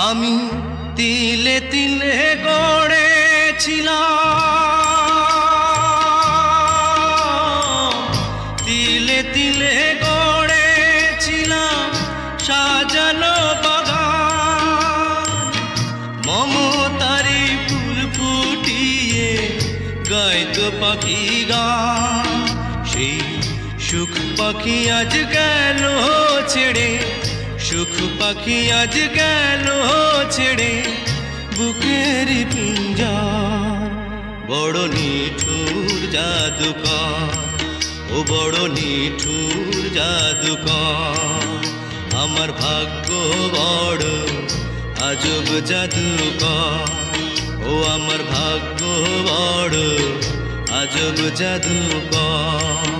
আমি তিলে তিলে গড়েছিলাম, তিলে তিলে গড়েছিলাম সাজানো বাগান। মমতারি ফুল ফুটিয়ে গাইতো পাখি গান। সেই সুখ পাখি আজ গেল ছেড়ে, সুখ পাখি আজ গেল ছেড়ে বুকের পিঞ্জর। বড় নিঠুর জাদুকর, ও বড় নিঠুর জাদুকর। আমার ভাগ্য বড় আজব জাদুকর, ও আমার ভাগ্য বড় আজব জাদুকর।